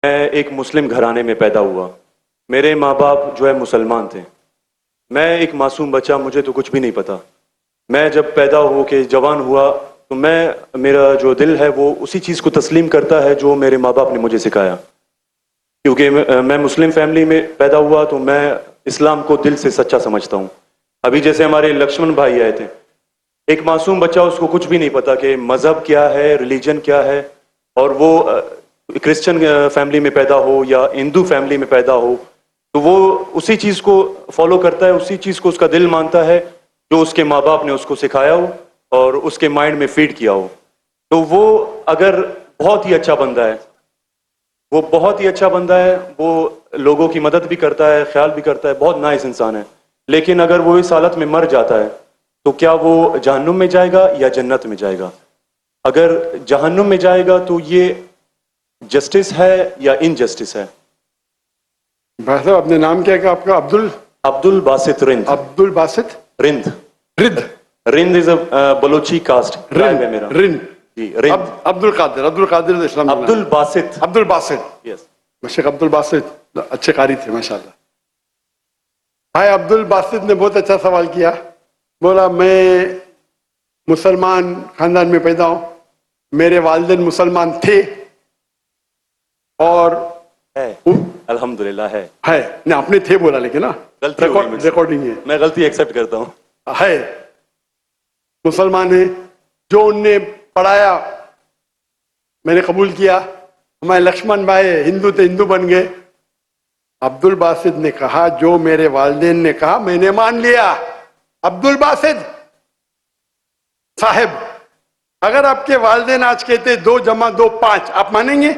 میں ایک مسلم گھرانے میں پیدا ہوا. میرے ماں باپ جو ہے مسلمان تھے. میں ایک معصوم بچہ, مجھے تو کچھ بھی نہیں پتا. میں جب پیدا ہو کے جوان ہوا تو میرا جو دل ہے وہ اسی چیز کو تسلیم کرتا ہے جو میرے ماں باپ نے مجھے سکھایا. کیونکہ میں مسلم فیملی میں پیدا ہوا تو میں اسلام کو دل سے سچا سمجھتا ہوں. ابھی جیسے ہمارے لکشمن بھائی آئے تھے, ایک معصوم بچہ, اس کو کچھ بھی نہیں پتا کہ مذہب کیا ہے, ریلیجن کیا ہے, اور وہ کرسچن فیملی میں پیدا ہو یا ہندو فیملی میں پیدا ہو تو وہ اسی چیز کو فالو کرتا ہے, اسی چیز کو اس کا دل مانتا ہے جو اس کے ماں باپ نے اس کو سکھایا ہو اور اس کے مائنڈ میں فیڈ کیا ہو. تو وہ اگر بہت ہی اچھا بندہ ہے, وہ بہت ہی اچھا بندہ ہے, وہ لوگوں کی مدد بھی کرتا ہے, خیال بھی کرتا ہے, بہت نائس انسان ہے. لیکن اگر وہ اس حالت میں مر جاتا ہے تو کیا وہ جہنم میں جائے گا یا جنت میں جائے گا؟ اگر جہنم میں جائے گا تو یہ جسٹس ہے یا انجسٹس ہے؟ بھائی صاحب اپنے نام کیا ہے کہ آپ کا؟ عبد الباسط رند. عبد الباسط رند. رد رند از اے بلوچی کاسٹ. ٹرائب ہے میرا. رند. جی رند. عبد القادر اسلام. عبد الباسط. عبد الباسط. یس. شیخ عبد الباسط اچھے قاری تھے ماشاءاللہ. بھائی عبد الباسط نے بہت اچھا سوال کیا. بولا میں مسلمان خاندان میں پیدا ہوں, میرے والدین مسلمان تھے اور ہے الحمدللہ ہے. نہیں اپنے تھے بولا, لیکن نا غلطی ہو گئی مجھ سے. ریکارڈنگ ہے. میں غلطی ایکسیپٹ کرتا ہوں. ہے مسلمان ہیں, جو ان نے پڑھایا میں نے قبول کیا. ہمارے لکشمن بھائی ہندو تھے, ہندو بن گئے. عبد الباسط نے کہا جو میرے والدین نے کہا میں نے مان لیا. عبد الباسط صاحب, اگر آپ کے والدین آج کہتے 2 + 2 = 5, آپ مانیں گے؟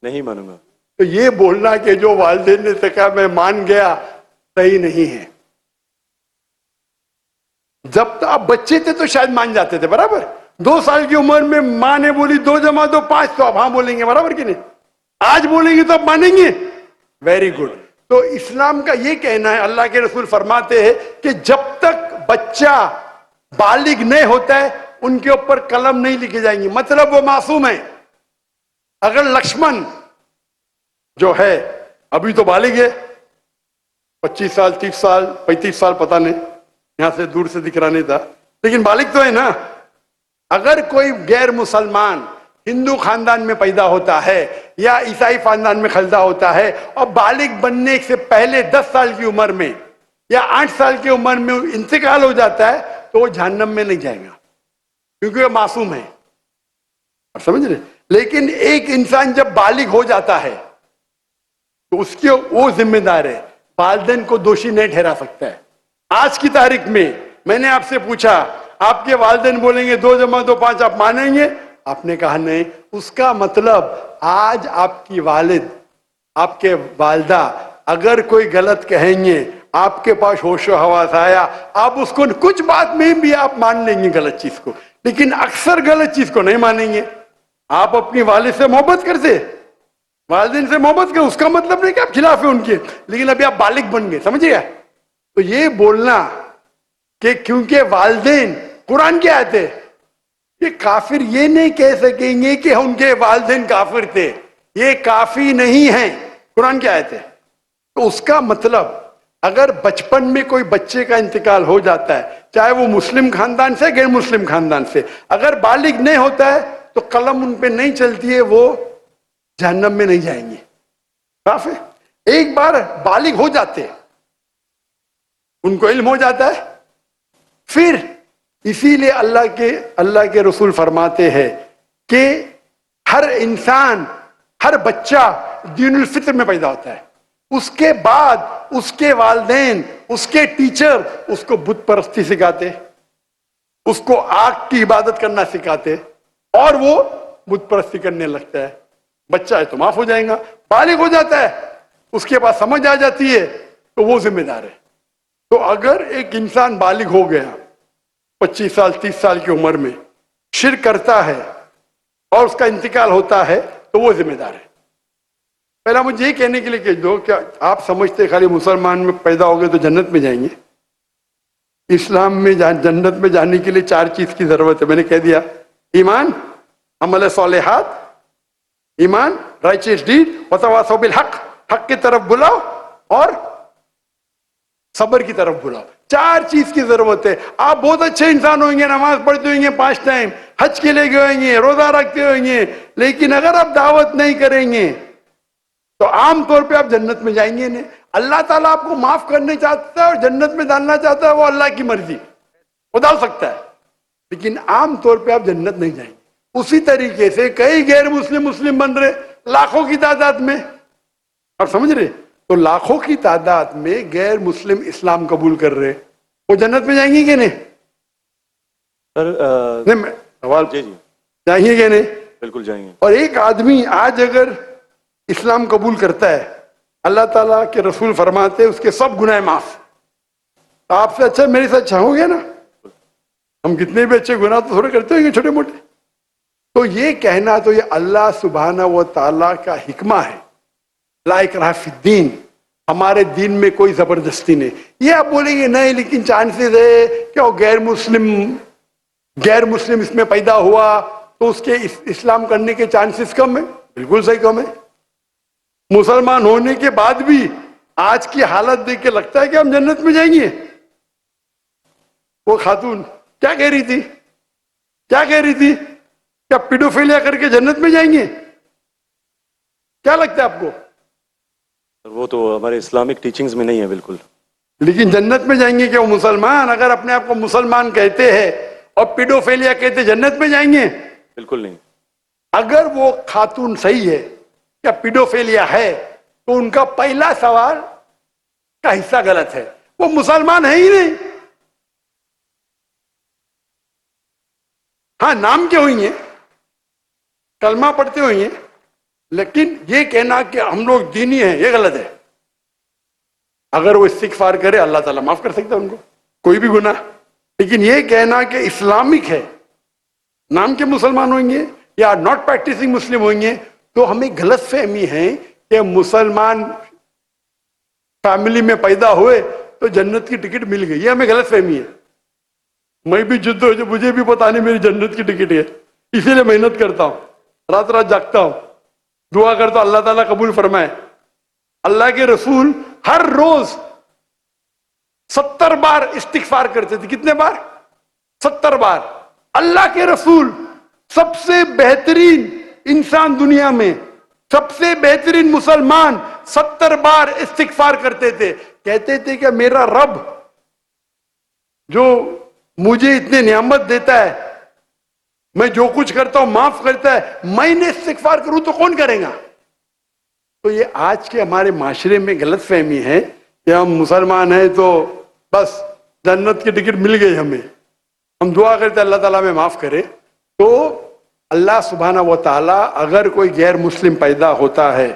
نہیں مانوں گا. تو یہ بولنا کہ جو والدین نے کہا میں مان گیا صحیح نہیں ہے. جب تو آپ بچے تھے تو شاید مان جاتے تھے, برابر. 2 سال کی عمر میں ماں نے بولی 2 + 2 = 5, تو آپ ہاں بولیں گے, برابر کہ نہیں؟ آج بولیں گے تو آپ مانیں گے. Very good. تو اسلام کا یہ کہنا ہے, اللہ کے رسول فرماتے ہیں کہ جب تک بچہ بالغ نہیں ہوتا ہے ان کے اوپر قلم نہیں لکھے جائیں گے, مطلب وہ معصوم ہے. اگر لکشمن جو ہے ابھی تو بالغ ہے, 25 سال 30 سال 35 سال پتہ نہیں, یہاں سے دور سے دکھ رہا نہیں تھا, لیکن بالغ تو ہے نا. اگر کوئی غیر مسلمان ہندو خاندان میں پیدا ہوتا ہے یا عیسائی خاندان میں پیدا ہوتا ہے اور بالغ بننے سے پہلے 10 سال کی عمر میں یا 8 سال کی عمر میں انتقال ہو جاتا ہے تو وہ جہنم میں نہیں جائے گا, کیونکہ وہ معصوم ہے. سمجھ رہے؟ لیکن ایک انسان جب بالغ ہو جاتا ہے تو اس کے وہ ذمہ دار ہے, والدین کو دوشی نہیں ٹھہرا سکتا ہے. آج کی تاریخ میں نے آپ سے پوچھا, آپ کے والدین بولیں گے 2 + 2 = 5, آپ مانیں گے؟ آپ نے کہا نہیں. اس کا مطلب آج آپ کی والد, آپ کے والدہ اگر کوئی غلط کہیں گے, آپ کے پاس ہوش و حواس آیا, آپ اس کو کچھ بات میں بھی آپ مان لیں گے غلط چیز کو, لیکن اکثر غلط چیز کو نہیں مانیں گے. آپ اپنی والد سے محبت کرتے, والدین سے محبت کرتے, اس کا مطلب نہیں کہ آپ خلاف ہیں ان کے, لیکن ابھی آپ بالغ بن گئے, سمجھے گا؟ تو یہ بولنا کہ کیونکہ والدین, قرآن کی آیت ہے, یہ کافر یہ نہیں کہہ سکیں گے کہ ان کے والدین کافر تھے, یہ کافی نہیں ہیں, قرآن کی آیت ہے. تو اس کا مطلب اگر بچپن میں کوئی بچے کا انتقال ہو جاتا ہے, چاہے وہ مسلم خاندان سے غیر مسلم خاندان سے, اگر بالغ نہیں ہوتا ہے تو قلم ان پہ نہیں چلتی ہے, وہ جہنم میں نہیں جائیں گے. صاف ہے؟ ایک بار بالغ ہو جاتے, ان کو علم ہو جاتا ہے, پھر اسی لیے اللہ کے رسول فرماتے ہیں کہ ہر انسان, ہر بچہ دین الفطر میں پیدا ہوتا ہے. اس کے بعد اس کے والدین, اس کے ٹیچر اس کو بت پرستی سکھاتے, اس کو آگ کی عبادت کرنا سکھاتے, اور وہ بت پرستی کرنے لگتا ہے. بچہ ہے تو معاف ہو جائے گا, بالغ ہو جاتا ہے, اس کے بعد سمجھ آ جاتی ہے تو وہ ذمہ دار ہے. تو اگر ایک انسان بالغ ہو گیا 25 سال 30 سال کی عمر میں, شرک کرتا ہے اور اس کا انتقال ہوتا ہے تو وہ ذمہ دار ہے. پہلا مجھے یہ کہنے کے لیے کہہ دو, کیا آپ سمجھتے خالی مسلمان میں پیدا ہو گئے تو جنت میں جائیں گے؟ اسلام میں جنت میں جانے کے لیے 4 چیز کی ضرورت ہے. میں نے کہہ دیا, ایمان, عمل صالحات, ایمان, righteous deed, वतवासौ बिलहक, हक की तरफ बुलाओ और सब्र की तरफ बुलाओ। 4 चीज की जरूरत है। आप बहुत अच्छे इंसान होंगे, नमाज पढ़ते होंगे 5 टाइम, हज के लिए गए होंगे, रोजा रखते होंगे, लेकिन अगर आप दावत नहीं करेंगे तो आम तौर पे आप जन्नत में जाएंगे नहीं। अल्लाह ताला आपको माफ करने चाहता है और जन्नत में डालना चाहता है, वो अल्लाह की मर्जी, वो डाल सकता है, लेकिन आम तौर पे आप जन्नत नहीं जाएंगे। उसी तरीके से कई गैर मुस्लिम मुस्लिम बन रहे लाखों की तादाद में, आप समझ रहे? तो लाखों की तादाद में गैर मुस्लिम इस्लाम कबूल कर रहे, वो जन्नत में जाएंगे कि नहीं? सर नहीं, सवाल जी जी जाएंगे कि नहीं? बिल्कुल जाएंगे। और एक आदमी आज अगर इस्लाम कबूल करता है, अल्लाह ताला के रसूल फरमाते उसके सब गुनाह माफ। आपसे अच्छा मेरे साथ चाहोगे ना? हम कितने भी अच्छे गुनाह तो थोड़े करते होंगे छोटे मोटे। तो ये कहना तो ये अल्लाह सुब्हाना व ताला का हिकमा है, ला इकराह फिद्दीन, हमारे दीन में कोई जबरदस्ती नहीं। ये आप बोलेंगे नहीं लेकिन चांसेस है कि वो गैर मुस्लिम इसमें पैदा हुआ तो उसके इस्लाम करने के चांसेस कम है। बिल्कुल सही कम है। मुसलमान होने के बाद भी आज की हालत देख के लगता है कि हम जन्नत में जाएंगे। वो खातून क्या कह रही थी? क्या कह रही थी? क्या पीडोफिलिया करके जन्नत में जाएंगे? क्या लगता है आपको? वो तो हमारे इस्लामिक टीचिंग्स में नहीं है बिल्कुल। लेकिन जन्नत में जाएंगे क्या वो मुसलमान? अगर अपने आप को मुसलमान कहते हैं और पीडोफिलिया कहते जन्नत में जाएंगे? बिल्कुल नहीं। अगर वो खातून सही है या पीडोफिलिया है तो उनका पहला सवाल का हिस्सा गलत है। वो मुसलमान है ही नहीं। हाँ, नाम के होंगे, कलमा पढ़ते होंगे, लेकिन ये कहना कि हम लोग दीनी हैं ये गलत है। अगर वो इस्तिगफार करे अल्लाह ताला माफ कर सकता है उनको, कोई भी गुनाह। लेकिन ये कहना कि इस्लामिक है, नाम के मुसलमान होंगे या नॉट प्रैक्टिसिंग मुस्लिम होंगे, तो हमें गलत फहमी है कि मुसलमान फैमिली में पैदा हुए तो जन्नत की टिकट मिल गई। ये हमें गलत फहमी है। मैं भी जिद्द हो, मुझे भी पता नहीं मेरी जन्नत की टिकट है, इसीलिए मेहनत करता हूं, रात रात जागता हूं, दुआ करता हूं अल्लाह ताला कबूल फरमाए। अल्लाह के रसूल हर रोज 70 बार इस्तिगफार करते थे। कितने बार? 70 बार। अल्लाह के रसूल सबसे बेहतरीन इंसान दुनिया में, सबसे बेहतरीन मुसलमान 70 बार इस्तिगफार करते थे। कहते थे कि मेरा रब जो मुझे इतने नियामत देता है, मैं जो कुछ करता हूं माफ करता है, मैंने इस्तिगफार करूं तो कौन करेगा? तो ये आज के हमारे माशरे में गलत फहमी है कि हम मुसलमान हैं तो बस जन्नत की टिकट मिल गई हमें, हम दुआ करते अल्लाह ताला में माफ करे। तो अल्लाह सुब्हाना व ताला अगर कोई गैर मुस्लिम पैदा होता है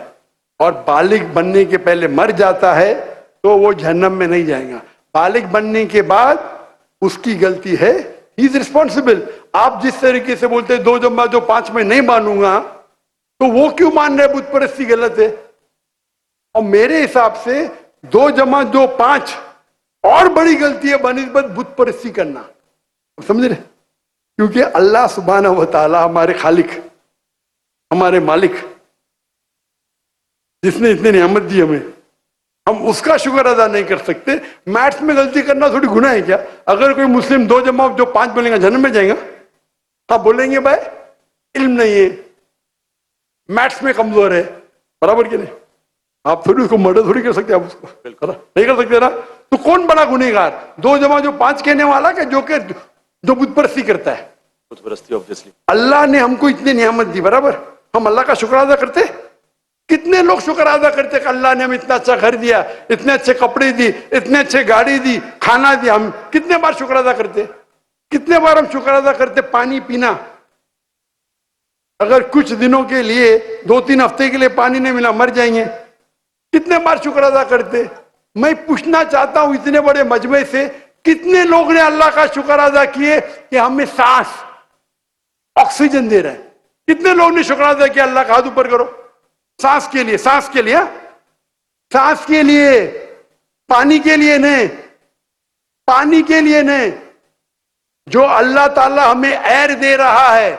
और बालिग बनने के पहले मर जाता है तो वो जहन्नम में नहीं जाएगा। बालिग बनने के बाद उसकी गलती है, ही इज रिस्पॉन्सिबल। आप जिस तरीके से बोलते हैं 2 जमा 2 5 में नहीं मानूंगा, तो वो क्यों मान रहे बुत परस्ती गलत है? और मेरे हिसाब से 2 जमा 2 5 और बड़ी गलती है बनिस्बत बुत परस्ती करना। समझ रहे? क्योंकि अल्लाह सुब्हाना व ताला हमारे खालिक, हमारे मालिक, जिसने इतनी नियामत दी हमें, हम उसका शुक्र अदा नहीं कर सकते। मैथ्स में गलती करना थोड़ी गुनाह है क्या? अगर कोई मुस्लिम 2 जमा 2 5 बोलेगा जन्नत में जाएगा? आप बोलेंगे भाई इल्म नहीं है, मैथ्स में कमजोर है, बराबर के नहीं? आप थोड़ी उसको मर्डर थोड़ी कर सकते, आप उसको नहीं कर सकते ना। तो कौन बड़ा गुनहगार? 2 जमा 2 5 कहने वाला कि जो बुत परस्ती करता है? बुत परस्ती ऑब्वियसली। अल्लाह अल्लाह ने हमको इतनी नियामत दी, बराबर, हम अल्लाह का शुक्र अदा करते? कितने लोग शुक्र अदा करते कि अल्लाह ने हमें इतना अच्छा घर दिया, इतने अच्छे कपड़े दी, इतने अच्छे गाड़ी दी, खाना दिया? हम कितने बार शुक्र अदा करते? कितने बार हम शुक्र अदा करते? पानी पीना, अगर कुछ दिनों के लिए 2-3 हफ्ते के लिए पानी नहीं मिला मर जाएंगे, कितने बार शुक्र अदा करते? मैं पूछना चाहता हूं इतने बड़े मजमे से कितने लोग ने अल्लाह का शुक्र अदा किए कि हमें सांस, ऑक्सीजन दे रहा है? कितने लोग ने शुक्र अदा किया? अल्लाह का हाथ ऊपर करो। सांस के लिए, सांस के लिए, सांस के लिए, पानी के लिए नहीं, पानी के लिए नहीं। जो अल्लाह ताला हमें एयर दे रहा है,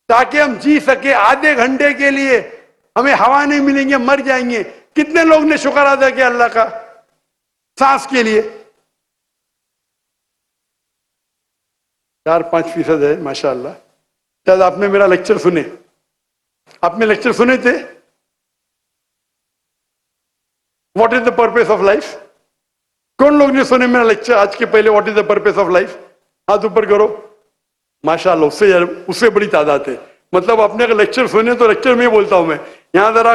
ताकि हम जी सके। आधे घंटे के लिए हमें हवा नहीं मिलेंगे, मर जाएंगे। कितने लोग ने शुक्र अदा किया अल्लाह का सांस के लिए? 4-5% है माशाअल्लाह। शायद आपने मेरा लेक्चर सुने, आपने लेक्चर सुने थे what is the purpose of life? कौन लोग ने सुने मेरा लेक्चर आज के पहले? What is the purpose of life? हाथ ऊपर करो। माशाअल्लाह, उससे बड़ी तादाद है। मतलब अपने अगर लेक्चर सुने तो लेक्चर में बोलता हूं मैं, यहां जरा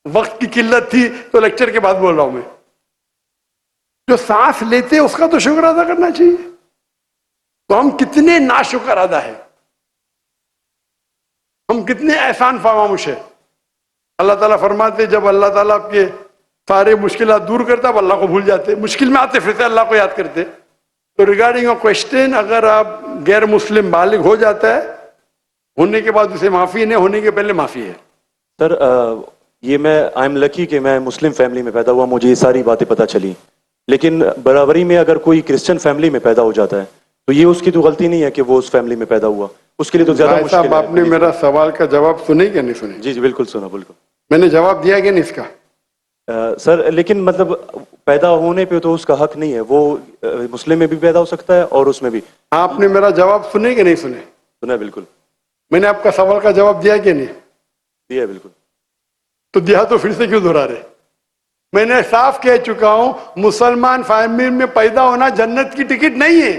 वक्त की किल्लत थी तो लेक्चर के बाद बोल रहा हूं मैं। जो सांस लेते उसका तो शुक्र अदा करना चाहिए। तो हम कितने नाशुक्र अदा है, हम कितने एहसान फरामोश है। अल्लाह ताला फरमाते जब अल्लाह ताला आपके सारे मुश्किलात दूर करता अब अल्लाह को भूल जाते, मुश्किल में आते फिर से अल्लाह को याद करते। तो रिगार्डिंग अ क्वेश्चन, अगर आप गैर मुस्लिम बालिग हो जाता है, होने के बाद उसे माफी नहीं, होने के पहले माफी है। सर ये मैं आई एम लकी कि मैं मुस्लिम फैमिली में पैदा हुआ, मुझे ये सारी बातें पता चली। लेकिन बराबरी में अगर कोई क्रिश्चियन फैमिली में पैदा हो जाता है तो ये उसकी तो गलती नहीं है कि वो उस फैमिली में पैदा हुआ, उसके लिए तो ज्यादा भाई मुश्किल साहब, है। आपने मेरा सवाल का जवाब सुने क्या नहीं सुने? जी जी बिल्कुल सुना, बिल्कुल। मैंने जवाब दिया कि नहीं इसका? सर लेकिन मतलब पैदा होने पे तो उसका हक नहीं है, वो मुस्लिम में भी पैदा हो सकता है और उसमें भी। आपने मेरा जवाब सुने कि नहीं सुने? सुना है, बिल्कुल मैंने आपका सवाल का जवाब दिया कि नहीं? दिया है, बिल्कुल। तो दिया तो फिर से क्यों दोहरा रहे? मैंने साफ कह चुका हूं, मुसलमान फैमिली में पैदा होना जन्नत की टिकट नहीं है,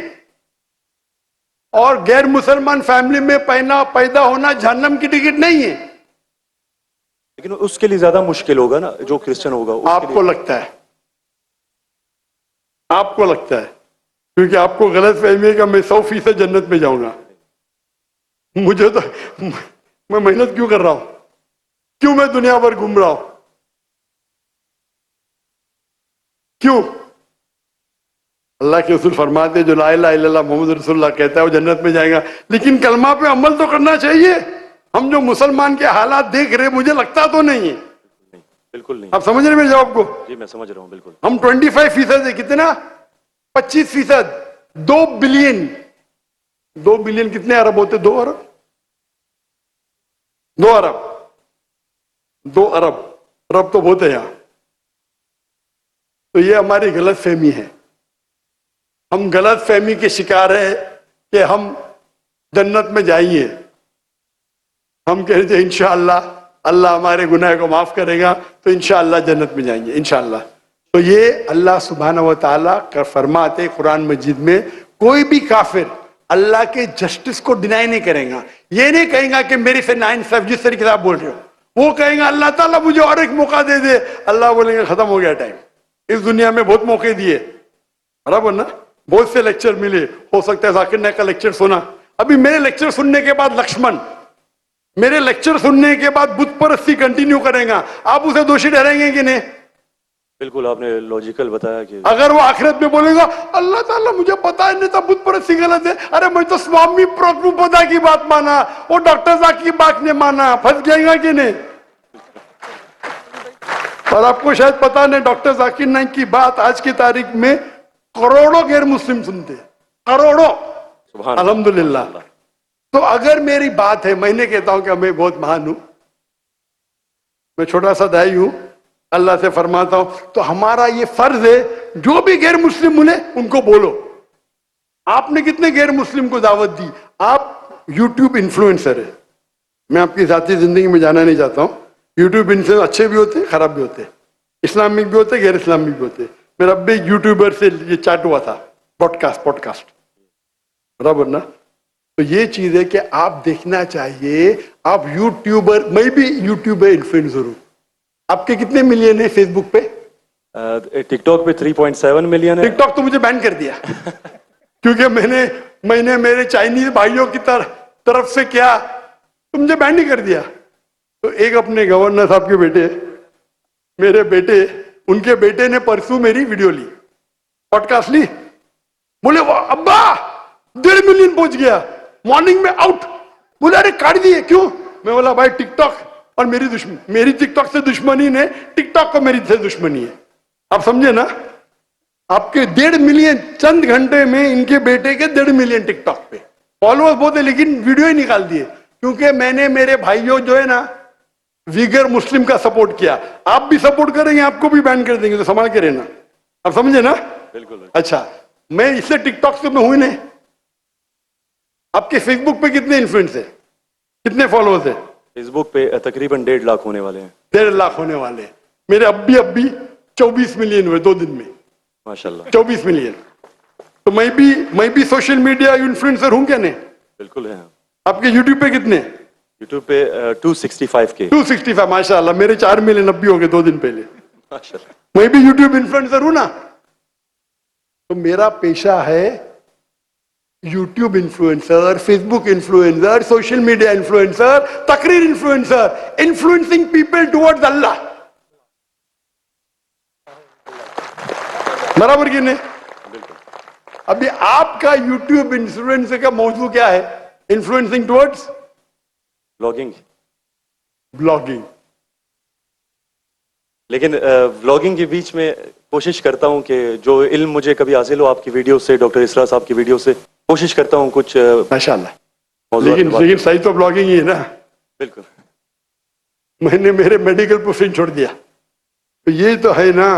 और गैर मुसलमान फैमिली में पैदा होना जहन्नम की टिकट नहीं है। लेकिन उसके लिए ज्यादा मुश्किल होगा ना, जो क्रिश्चियन होगा उसके आपको लिए। लगता है, आपको लगता है, क्योंकि आपको गलत फहमी है कि मैं 100% जन्नत में जाऊंगा। मुझे तो, मैं मेहनत क्यों कर रहा हूं, क्यों मैं दुनिया भर घूम रहा हूं, क्यों? अल्लाह के रसूल फरमाते जो ला इलाहा इल्लल्लाह मोहम्मद रसूलुल्लाह कहता है वो जन्नत में जाएगा। लेकिन कलमा पे अमल तो करना चाहिए। हम जो मुसलमान के हालात देख रहे, मुझे लगता तो नहीं है। नहीं, बिल्कुल नहीं। आप समझ रहे मेरे जवाब को? जी मैं समझ रहा हूँ, बिल्कुल। हम 25% है, कितना? 25%। 2 बिलियन, 2 बिलियन कितने अरब होते? 2 अरब, 2 अरब, 2 अरब। अरब तो बहुत है यहां। तो ये हमारी गलत फहमी है, हम गलत फहमी के शिकार है कि हम जन्नत में जाएंगे। हम कहते हैं इंशाअल्लाह अल्लाह हमारे गुनाह को माफ करेगा तो इंशाअल्लाह जन्नत में जाएंगे, इंशाअल्लाह। तो ये अल्लाह सुब्हानहू व तआला का फरमाते कुरान मजीद में, कोई भी काफिर अल्लाह के जस्टिस को डिनाई नहीं करेगा। ये नहीं कहेगा कि मेरी से नाइंसाफ, जिस तरीके से आप बोल रहे हो, वो कहेगा अल्लाह ताला मुझे और एक मौका दे दे। अल्लाह बोलेंगे खत्म हो गया टाइम, इस दुनिया में बहुत मौके दिए, बराबर ना? बहुत से लेक्चर मिले, हो सकता है जाकिर नायक का लेक्चर सुना। अभी मेरे लेक्चर सुनने के बाद लक्ष्मण मेरे लेक्चर सुनने के बाद बुत परस्ती कंटिन्यू करेगा, आप उसे दोषी ठहरेंगे कि नहीं? बिल्कुल, आपने लॉजिकल बताया कि अगर वो आखिरत में बोलेगा अल्लाह ताला मुझे पता ही नहीं था बुत परस्ती गलत है, अरे मैं तो स्वामी प्रभुपदा की बात माना, वो डॉक्टर साहब की बात नहीं माना, फंस जाएगा कि नहीं? और आपको शायद पता नहीं, डॉक्टर जाकिर नाइक की बात आज की तारीख में करोड़ों गैर मुस्लिम सुनते हैं, करोड़ों। सुभान अल्हम्दुलिल्लाह। अल्लाह। तो अगर मेरी बात है, मैं नहीं कहता हूं कि मैं बहुत महान हूं, मैं छोटा सा दाई हूं, अल्लाह से फरमाता हूं, तो हमारा ये फर्ज है जो भी गैर मुस्लिम मिले उनको बोलो। आपने कितने गैर मुस्लिम को दावत दी? आप यूट्यूब इन्फ्लुएंसर है, मैं आपकी जाती जिंदगी में जाना नहीं चाहता हूं। यूट्यूब इन्फ्लुएंसर अच्छे भी होते, खराब भी होते, इस्लामिक भी होते, गैर इस्लामिक भी होते। मेरा अब एक यूट्यूबर से ये चैट हुआ था, पॉडकास्ट, बराबर ना? तो ये चीज है कि आप देखना चाहिए, आप यूट्यूबर, मैं भी यूट्यूबर इन्फ्लुएंसर हूं। आपके कितने मिलियन है फेसबुक पे? टिकटॉक पे 3.7 मिलियन है। टिकटॉक तो मुझे बैन कर दिया क्योंकि मैंने मेरे चाइनीज भाइयों की तरफ से क्या, तो मुझे बैन नहीं कर दिया। तो एक अपने गवर्नर साहब के बेटे, मेरे बेटे, उनके बेटे ने परसों मेरी वीडियो ली, पॉडकास्ट ली, बोले वाह अब्बा 1.5 मिलियन पहुंच गया, मॉर्निंग में आउट। बोले अरे काट दिए, क्यों? मैं बोला भाई टिकटॉक और मेरी टिकटॉक से दुश्मनी ने, टिकटॉक को मेरी से दुश्मनी है। आप समझे ना? आपके 1.5 मिलियन चंद घंटे में, इनके बेटे के 1.5 मिलियन टिकटॉक पे फॉलोअर्स बहुत है, लेकिन वीडियो ही निकाल दिए। کیونکہ میں نے میرے بھائیوں جو ہے نا ویگر مسلم کا سپورٹ کیا. آپ بھی سپورٹ کریں گے آپ کو بھی بین کر دیں گے, تو سنبھال کے رہنا. آپ سمجھے نا؟ بالکل. اچھا, میں اس سے ٹک ٹاک سے میں ہوں نہیں. آپ کے فیس بک پہ کتنے انفلوئنس ہیں, کتنے فالوورز ہیں؟ فیس بک پہ تقریباً 1.5 لاکھ ہونے والے ہیں. 1.5 لاکھ ہونے والے ہیں. میرے اب بھی 24 ملین ہوئے 2 دن میں. ماشاءاللہ. 24 ملین. تو میں بھی سوشل میڈیا انفلوئنسر ہوں کیا نہیں؟ بالکل ہے. آپ کے یوٹیوب پہ کتنے؟ یوٹیوب پہ 265K. 265. ماشاء اللہ, میرے 4 ملین اب بھی ہو گئے 2 دن پہلے. ماشاءاللہ. میں بھی یوٹیوب انفلوئنسر ہوں نا. تو میرا پیشہ ہے یوٹیوب انفلوئنسر, فیس بک انفلوئنسر, سوشل میڈیا انفلوئنسر, تقریر انفلوئنسر, انفلوئنسنگ پیپل ٹوورڈز اللہ. برابر کی نہیں؟ ابھی آپ کا یوٹیوب انفلوئنسر کا موضوع کیا ہے؟ Influencing towards blogging. بلاگنگ. لیکن بلاگنگ کے بیچ میں کوشش کرتا ہوں کہ جو علم مجھے کبھی حاصل ہو آپ کی ویڈیو سے, ڈاکٹر اسرا صاحب کی ویڈیو سے, کوشش کرتا ہوں کچھ ماشاء اللہ. موضوعات پہ بات لیکن صحیح تو بلاگنگ ہی ہے نا. بالکل. میں نے میرے میڈیکل پروفیشن چھوڑ دیا. تو یہ تو ہے نا,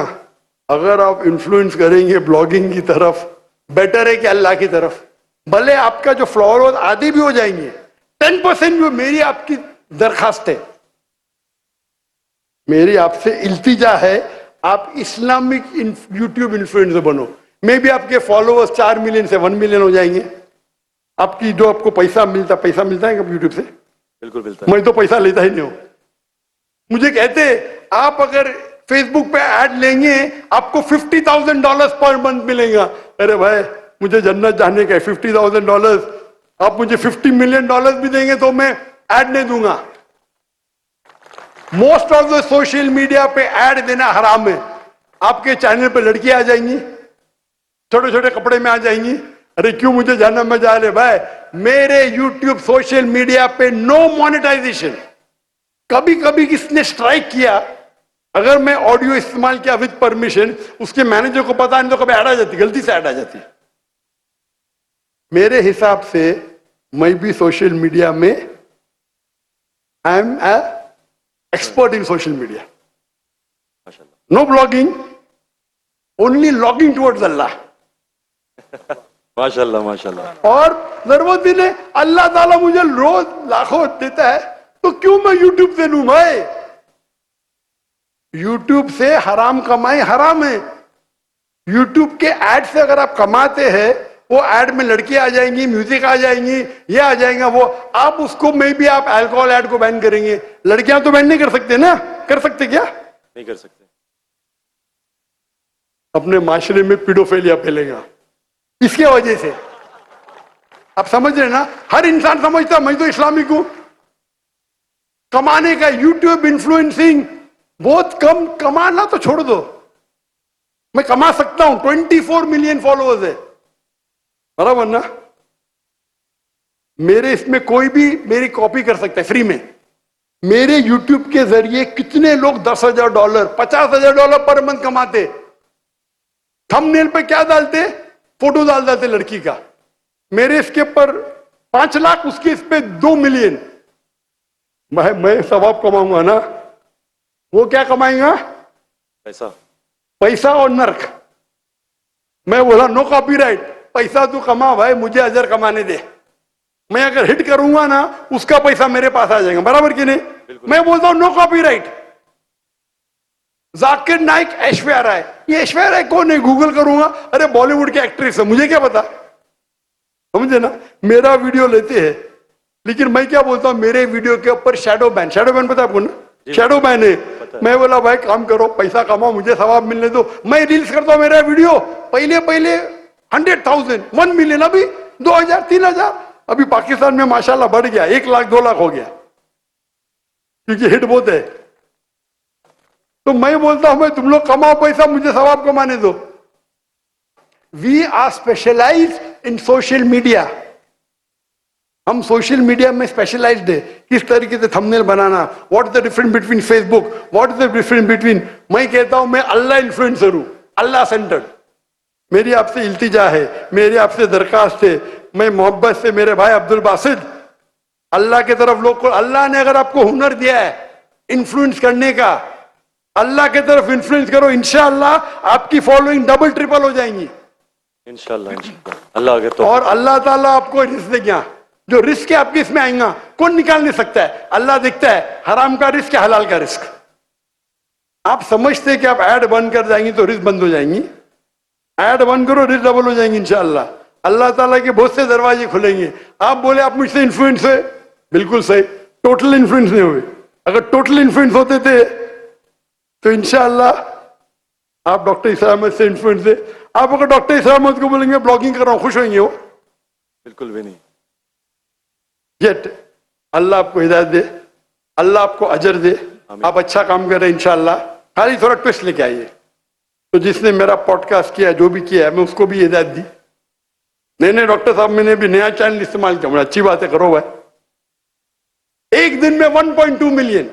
اگر آپ انفلوئنس کریں گے بلاگنگ کی طرف, بیٹر ہے کہ اللہ کی طرف. بھلے آپ کا جو فالوور آدھی بھی ہو جائیں گے, 10% جو میری آپ کی درخواست ہے, میری آپ سے التجا ہے, آپ اسلامک یوٹیوب انفلوئنسر بنو. میں بھی آپ کے فالوورز 4 ملین سے 1 ملین ہو جائیں گے. آپ کی جو آپ کو پیسہ ملتا ہے یوٹیوب سے؟ بالکل ملتا ہے. میں تو پیسہ لیتا ہی نہیں ہوں. مجھے کہتے آپ اگر فیس بک پہ ایڈ لیں گے آپ کو $50,000 پر منتھ ملے گا. ارے بھائی مجھے جنت جانے کا ہے, $50,000. آپ مجھے $50 ملین بھی دیں گے تو میں ایڈ نہیں دوں گا. Most of the social media پہ ایڈ دینا حرام ہے. آپ کے چینل پہ لڑکیاں آ جائیں گی, چھوٹے چھوٹے کپڑے میں آ جائیں گی. ارے کیوں مجھے جانا, میں جا لے بھائی. میرے یوٹیوب سوشل میڈیا پہ نو مانیٹائزیشن. کبھی کبھی کس نے اسٹرائک کیا, اگر میں آڈیو استعمال کیا وتھ پرمیشن, اس کے مینیجر کو پتا نہیں تو کبھی ایڈ آ جاتی, غلطی سے ایڈ آ جاتی. میرے حساب سے میں بھی سوشل میڈیا میں I am a expert in social media. ماشاءاللہ. نو بلاگنگ, اونلی لاگنگ ٹوورڈز اللہ. ماشاءاللہ ماشاءاللہ. اور ضرورت بھی نہیں, اللہ تعالیٰ مجھے روز لاکھوں دیتا ہے تو کیوں میں یوٹیوب سے لوں بھائی. یوٹیوب سے حرام کمائی حرام ہے. یوٹیوب کے ایڈ سے اگر آپ کماتے ہیں, وہ ایڈ میں لڑکیاں آ جائیں گی, میوزک آ جائیں گی, یہ آ جائیں گا وہ, آپ اس کو میں بھی آپ الکوہول ایڈ کو بین کریں گے. لڑکیاں تو بین نہیں کر سکتے نا, کر سکتے کیا؟ نہیں کر سکتے. اپنے معاشرے میں پیڈوفیلیا پھیلے گا اس کے وجہ سے. آپ سمجھ رہے نا, ہر انسان سمجھتا میں تو اسلامک ہوں. کمانے کا یوٹیوب انفلوئنسنگ بہت کم, کمانا تو چھوڑ دو, میں کما سکتا ہوں. 24 ملین فالوورز ہے, برابر نا. میرے اس میں کوئی بھی میری کاپی کر سکتا ہے فری میں. میرے یوٹیوب کے ذریعے کتنے لوگ $10,000 $50,000 پر منتھ کماتے. تھم نیل پہ کیا ڈالتے, فوٹو ڈال دیتے لڑکی کا. میرے اس کے پر 5 لاکھ, اس کے اس پہ 2 ملین. میں ثواب کماؤں گا نا, وہ کیا کمائیں گا؟ پیسہ اور نرک. میں بولا نو کاپی رائٹ, پیسہ تو کما بھائی, مجھے اجر کمانے دے. میں اگر ہٹ کروں گا نا اس کا پیسہ میرے پاس آ جائے گا, برابر کی نہیں؟ میں بولتا ہوں نو کاپی رائٹ. ذاکر نائک ایشوریا رائے, یہ ایشوریا رائے کون ہے؟ گوگل کروں گا, ارے بالی ووڈ کی ایکٹریس ہے, مجھے کیا پتا. سمجھے نا, میرا ویڈیو لیتے ہیں, لیکن میں کیا بولتا ہوں, میرے ویڈیو کے اوپر شیڈو بین. شیڈو بین پتا آپ کو نا, شیڈو بین ہے. میں بولا بھائی کام کرو, پیسہ کماؤ, مجھے ثواب ملنے دو. میں ریلز کرتا ہوں میرا ویڈیو, پہلے 100,000 1 ملین, ابھی 2,000 3,000. ابھی پاکستان میں ماشاءاللہ بڑھ گیا, 1 لاکھ 2 لاکھ ہو گیا, کیونکہ ہٹ بہت ہے. تو میں بولتا ہوں میں تم لوگ کماؤ پیسہ, مجھے ثواب کمانے دو. We are specialise in social media. ہم سوشل میڈیا میں اسپیشلائزڈ ہے. کس طریقے سے تھمبنیل بنانا, what is the difference between Facebook, what is the difference between. میں کہتا ہوں میں اللہ انفلوئنسر ہوں, اللہ سینٹرڈ. میری آپ سے التجا ہے, میری آپ سے درخواست ہے, میں محبت سے میرے بھائی عبد الباسط, अल्लाह की तरफ लोग को, अल्लाह ने अगर आपको हुनर दिया है इन्फ्लुएंस करने का, अल्लाह की तरफ इन्फ्लुएंस करो, इंशाअल्लाह आपकी फॉलोइंग डबल ट्रिपल हो जाएंगी। इंशाल्लाह इंशाल्लाह, अल्लाह अगर तो और अल्लाह ताला आपको रिस्क देगा, जो रिस्क है आपके इसमें आएगा कौन निकाल नहीं सकता है। अल्लाह देखता है हराम का रिस्क है हलाल का रिस्क। आप समझते हैं कि आप ऐड बंद कर जाएंगी तो रिस्क बंद हो जाएंगी, ऐड बंद करो रिस्क डबल हो जाएंगी इंशाअल्लाह। अल्लाह ताला के बहुत से दरवाजे खुलेंगे। आप बोले आप मुझसे इन्फ्लुएंस है, बिल्कुल सही, टोटल इन्फ्लुएंस नहीं हुए। अगर टोटल इन्फ्लुएंस होते थे तो इंशाअल्लाह आप डॉक्टर इसरार अहमद से इन्फ्लुएंस है। आप अगर डॉक्टर इसरार अहमद को बोलेंगे ब्लॉगिंग कर रहा हूं, खुश होंगे वो? बिल्कुल भी नहीं। येट अल्लाह आपको हिदायत दे, अल्लाह आपको अजर दे, आप अच्छा काम कर रहे हैं इंशाअल्लाह। खाली थोड़ा ट्विस्ट लेके आइए। तो जिसने मेरा पॉडकास्ट किया, जो भी किया है, मैं उसको भी हिदायत दी। नहीं डॉक्टर साहब मैंने भी नया चैनल इस्तेमाल किया, मुझे अच्छी बात है, करो भाई। एक दिन में 1.2 मिलियन,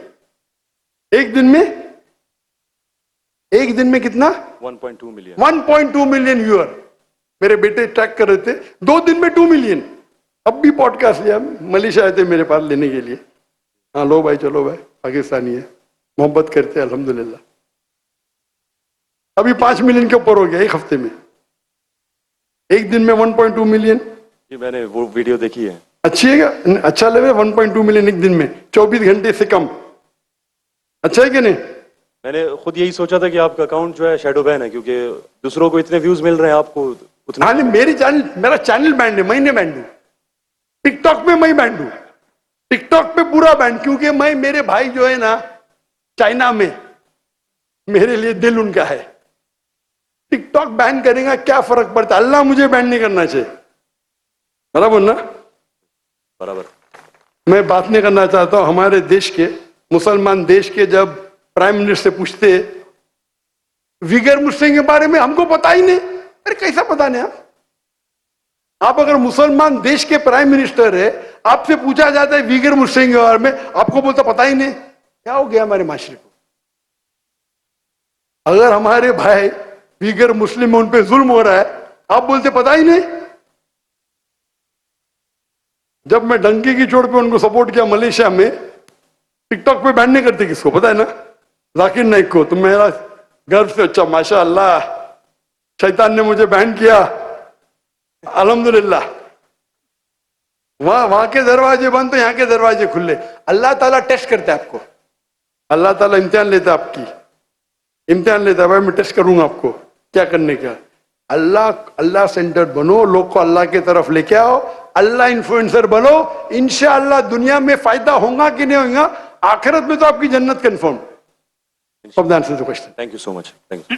एक दिन में कितना? 1.2 मिलियन। 1.2 million viewer. मेरे बेटे ट्रैक कर रहे थे, 2 दिन में 2 मिलियन। अब भी पॉडकास्ट लिया, मलेशिया आए थे मेरे पास लेने के लिए। हाँ लो भाई, चलो भाई, पाकिस्तानी है, मोहब्बत करते हैं अल्हम्दुलिल्लाह। अभी 5 मिलियन के ऊपर हो गया एक हफ्ते में, एक दिन में 1.2 मिलियन। जी मैंने वो वीडियो देखी है। अच्छी है क्या? अच्छा लगे 1.2 मिलियन एक दिन में, 24 घंटे से कम। अच्छा है कि नहीं? मैंने खुद यही सोचा था कि आपका अकाउंट जो है शैडो बैन है, क्योंकि दूसरों को इतने व्यूज मिल रहे हैं, आपको उतना। हाँ नहीं, मेरा चैनल बैंड है, मैं नहीं बैंड हूं। टिकटॉक पे मैं बैंड हूं, टिकटॉक पे पूरा बैंड, क्योंकि मेरे भाई जो है ना चाइना में, मेरे लिए दिल उनका है। टिकटॉक बैन करेगा क्या फर्क पड़ता है, अल्लाह मुझे बैन नहीं करना चाहिए, बराबर ना? बराबर। मैं बात नहीं करना चाहता हूं हमारे देश के, मुसलमान देश के, जब प्राइम मिनिस्टर से पूछते विगर मुस्लिम के बारे में, हमको पता ही नहीं। अरे कैसा पता नहीं? आप अगर मुसलमान देश के प्राइम मिनिस्टर है, आपसे पूछा जाता है विगर मुस्लिम के बारे में, आपको बोलता पता ही नहीं। क्या हो गया हमारे माशरे को? अगर हमारे भाई विगर मुस्लिम में उन पे जुल्म हो रहा है, आप बोलते पता ही नहीं। जब मैं डंकी की चोट पे उनको सपोर्ट किया मलेशिया में, टिकटॉक पे बैन नहीं करते, किसको पता है ना? जाकिर नाइक को। तो मेरा गर्व से, अच्छा माशाअल्लाह, शैतान ने मुझे बैन किया, अल्हम्दुलिल्लाह। वहां के दरवाजे बंद तो यहाँ के दरवाजे खुले। अल्लाह ताला टेस्ट करता है आपको, अल्लाह ताला इम्तिहान लेता है आपकी, इम्तिहान लेता है, भाई मैं टेस्ट करूंगा आपको क्या करने का। अल्लाह सेंटर्ड बनो, लोग को अल्लाह की तरफ लेके आओ, अल्लाह इन्फ्लुएंसर बनो, इंशाअल्लाह दुनिया में फायदा होगा कि नहीं होगा, आखिरत में तो आपकी जन्नत confirm. Thank you so much, thank you.